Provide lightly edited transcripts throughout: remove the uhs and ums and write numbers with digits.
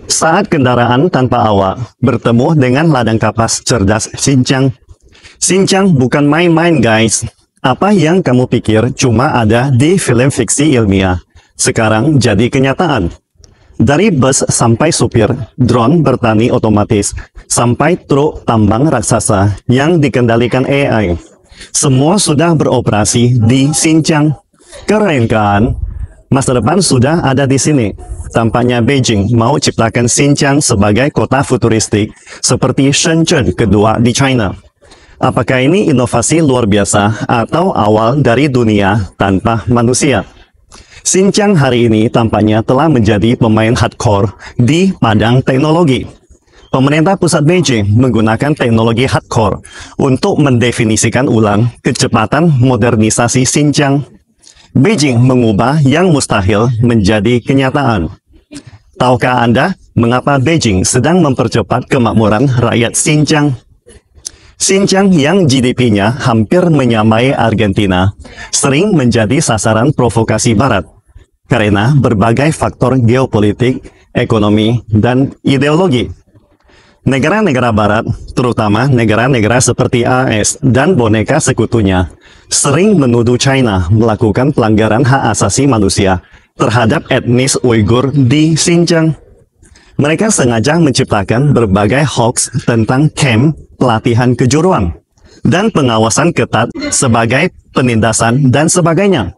Saat kendaraan tanpa awak bertemu dengan ladang kapas cerdas Xinjiang. Xinjiang bukan main-main guys. Apa yang kamu pikir cuma ada di film fiksi ilmiah, sekarang jadi kenyataan. Dari bus sampai supir, drone bertani otomatis, sampai truk tambang raksasa yang dikendalikan AI. Semua sudah beroperasi di Xinjiang. Keren kan? Masa depan sudah ada di sini. Tampaknya Beijing mau ciptakan Xinjiang sebagai kota futuristik seperti Shenzhen kedua di China. Apakah ini inovasi luar biasa atau awal dari dunia tanpa manusia? Xinjiang hari ini tampaknya telah menjadi pemain hardcore di padang teknologi. Pemerintah pusat Beijing menggunakan teknologi hardcore untuk mendefinisikan ulang kecepatan modernisasi Xinjiang. Beijing mengubah yang mustahil menjadi kenyataan. Tahukah Anda mengapa Beijing sedang mempercepat kemakmuran rakyat Xinjiang? Xinjiang yang GDP-nya hampir menyamai Argentina, sering menjadi sasaran provokasi Barat karena berbagai faktor geopolitik, ekonomi, dan ideologi. Negara-negara Barat, terutama negara-negara seperti AS dan boneka sekutunya, sering menuduh China melakukan pelanggaran hak asasi manusia terhadap etnis Uighur di Xinjiang. Mereka sengaja menciptakan berbagai hoax tentang camp pelatihan kejuruan dan pengawasan ketat sebagai penindasan dan sebagainya,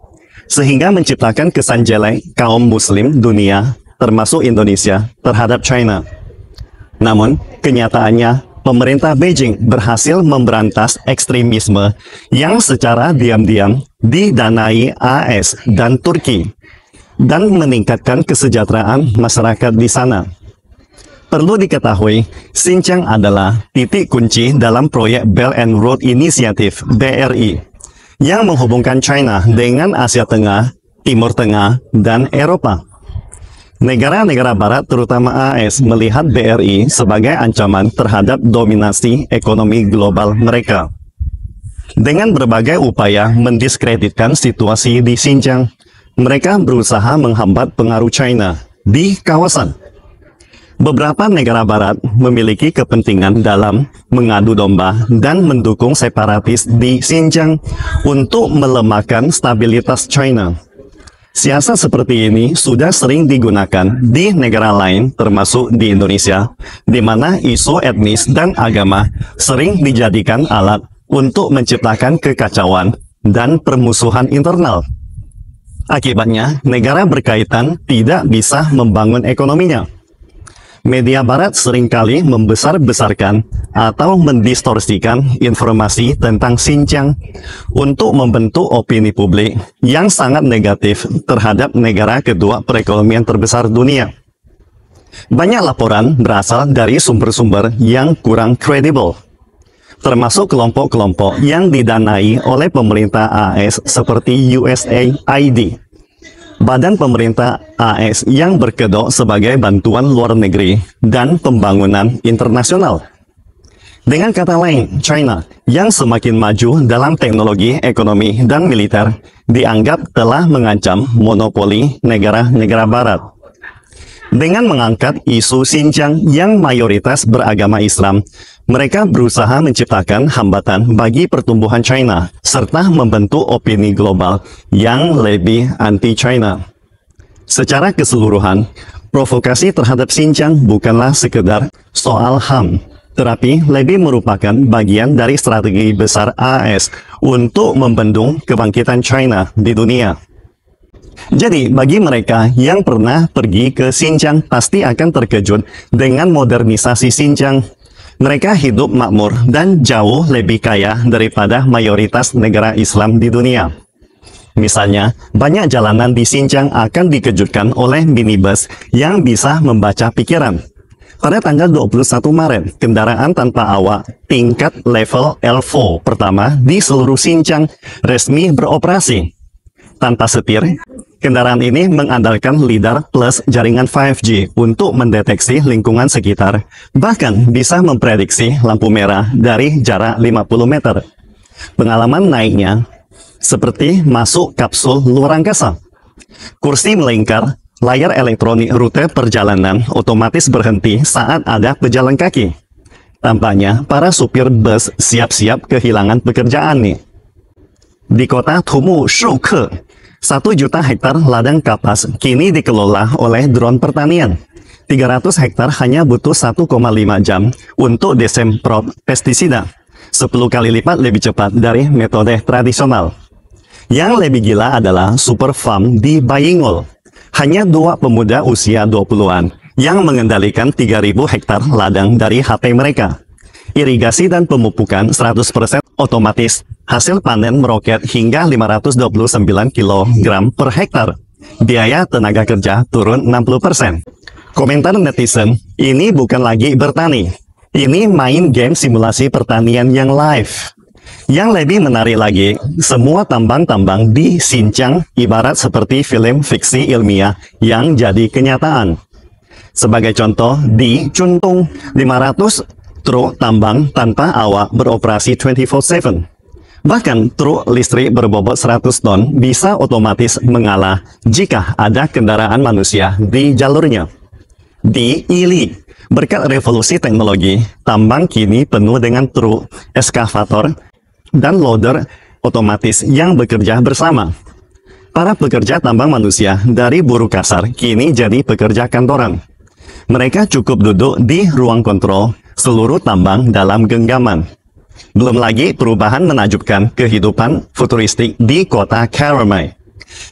sehingga menciptakan kesan jelek kaum muslim dunia, termasuk Indonesia, terhadap China. Namun, kenyataannya, pemerintah Beijing berhasil memberantas ekstremisme yang secara diam-diam didanai AS dan Turki, dan meningkatkan kesejahteraan masyarakat di sana. Perlu diketahui, Xinjiang adalah titik kunci dalam proyek Belt and Road Initiative (BRI) yang menghubungkan China dengan Asia Tengah, Timur Tengah, dan Eropa. Negara-negara Barat, terutama AS, melihat BRI sebagai ancaman terhadap dominasi ekonomi global mereka. Dengan berbagai upaya mendiskreditkan situasi di Xinjiang, mereka berusaha menghambat pengaruh China di kawasan. Beberapa negara Barat memiliki kepentingan dalam mengadu domba dan mendukung separatis di Xinjiang untuk melemahkan stabilitas China. Siasat seperti ini sudah sering digunakan di negara lain, termasuk di Indonesia, di mana isu etnis dan agama sering dijadikan alat untuk menciptakan kekacauan dan permusuhan internal. Akibatnya, negara berkaitan tidak bisa membangun ekonominya. Media Barat seringkali membesar-besarkan atau mendistorsikan informasi tentang Xinjiang untuk membentuk opini publik yang sangat negatif terhadap negara kedua perekonomian terbesar dunia. Banyak laporan berasal dari sumber-sumber yang kurang kredibel, termasuk kelompok-kelompok yang didanai oleh pemerintah AS seperti USAID. Badan pemerintah AS yang berkedok sebagai bantuan luar negeri dan pembangunan internasional. Dengan kata lain, China yang semakin maju dalam teknologi, ekonomi, dan militer dianggap telah mengancam monopoli negara-negara Barat. Dengan mengangkat isu Xinjiang yang mayoritas beragama Islam, mereka berusaha menciptakan hambatan bagi pertumbuhan China, serta membentuk opini global yang lebih anti-China. Secara keseluruhan, provokasi terhadap Xinjiang bukanlah sekedar soal HAM, tetapi lebih merupakan bagian dari strategi besar AS untuk membendung kebangkitan China di dunia. Jadi, bagi mereka yang pernah pergi ke Xinjiang pasti akan terkejut dengan modernisasi Xinjiang. Mereka hidup makmur dan jauh lebih kaya daripada mayoritas negara Islam di dunia. Misalnya, banyak jalanan di Xinjiang akan dikejutkan oleh minibus yang bisa membaca pikiran. Pada tanggal 21 Maret, kendaraan tanpa awak tingkat level L4 pertama di seluruh Xinjiang resmi beroperasi. Tanpa setir, kendaraan ini mengandalkan LiDAR plus jaringan 5G untuk mendeteksi lingkungan sekitar, bahkan bisa memprediksi lampu merah dari jarak 50 meter. Pengalaman naiknya seperti masuk kapsul luar angkasa. Kursi melingkar, Layar elektronik rute perjalanan otomatis berhenti saat ada pejalan kaki. Tampaknya para supir bus siap-siap kehilangan pekerjaan nih. Di kota Tumu Shuke, 1 juta hektar ladang kapas kini dikelola oleh drone pertanian. 300 hektar hanya butuh 1,5 jam untuk desemprot pestisida. 10 kali lipat lebih cepat dari metode tradisional. Yang lebih gila adalah super farm di Bayingol. Hanya 2 pemuda usia 20-an yang mengendalikan 3.000 hektar ladang dari HP mereka. Irigasi dan pemupukan 100% otomatis. Hasil panen meroket hingga 529 kg per hektar. Biaya tenaga kerja turun 60%. Komentar netizen, ini bukan lagi bertani. Ini main game simulasi pertanian yang live. Yang lebih menarik lagi, semua tambang-tambang di Xinjiang ibarat seperti film fiksi ilmiah yang jadi kenyataan. Sebagai contoh, di Chuntung, 500 truk tambang tanpa awak beroperasi 24/7. Bahkan truk listrik berbobot 100 ton bisa otomatis mengalah jika ada kendaraan manusia di jalurnya. Di Ili, berkat revolusi teknologi, tambang kini penuh dengan truk, eskavator, dan loader otomatis yang bekerja bersama. Para pekerja tambang manusia dari buruh kasar kini jadi pekerja kantoran. Mereka cukup duduk di ruang kontrol seluruh tambang dalam genggaman. Belum lagi perubahan menakjubkan kehidupan futuristik di kota Karamai.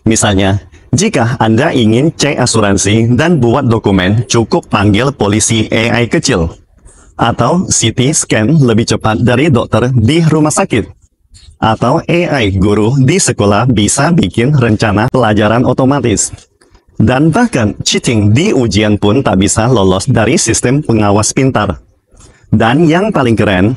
Misalnya, jika Anda ingin cek asuransi dan buat dokumen, cukup panggil polisi AI kecil. Atau CT scan lebih cepat dari dokter di rumah sakit. Atau AI guru di sekolah bisa bikin rencana pelajaran otomatis. Dan bahkan cheating di ujian pun tak bisa lolos dari sistem pengawas pintar. Dan yang paling keren,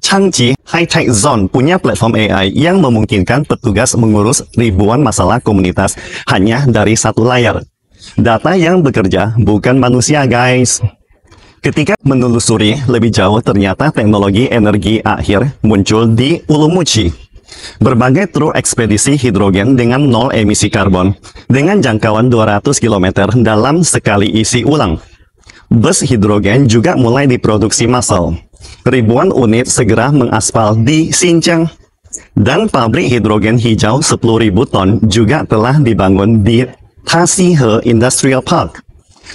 Changji High Tech Zone punya platform AI yang memungkinkan petugas mengurus ribuan masalah komunitas hanya dari satu layar. Data yang bekerja bukan manusia, guys. Ketika menelusuri lebih jauh, ternyata teknologi energi akhir muncul di Urumqi. Berbagai truk ekspedisi hidrogen dengan 0 emisi karbon, dengan jangkauan 200 km dalam sekali isi ulang. Bus hidrogen juga mulai diproduksi massal. Ribuan unit segera mengaspal di Xinjiang. Dan pabrik hidrogen hijau 10.000 ton juga telah dibangun di Taxihe Industrial Park.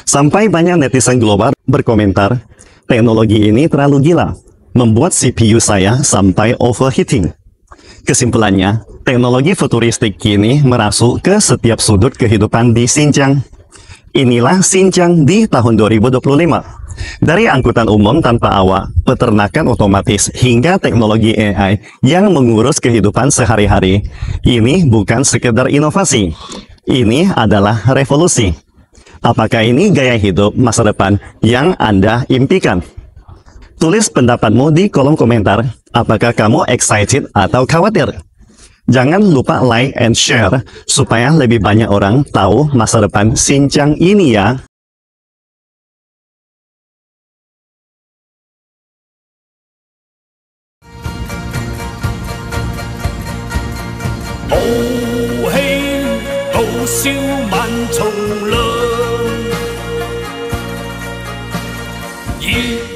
Sampai banyak netizen global berkomentar, teknologi ini terlalu gila, membuat CPU saya sampai overheating. Kesimpulannya, teknologi futuristik kini merasuk ke setiap sudut kehidupan di Xinjiang. Inilah Xinjiang di tahun 2025. Dari angkutan umum tanpa awak, peternakan otomatis, hingga teknologi AI yang mengurus kehidupan sehari-hari. Ini bukan sekedar inovasi. Ini adalah revolusi. Apakah ini gaya hidup masa depan yang Anda impikan? Tulis pendapatmu di kolom komentar. Apakah kamu excited atau khawatir? Jangan lupa like and share supaya lebih banyak orang tahu masa depan Xinjiang ini ya.傲氣傲笑萬重量，熱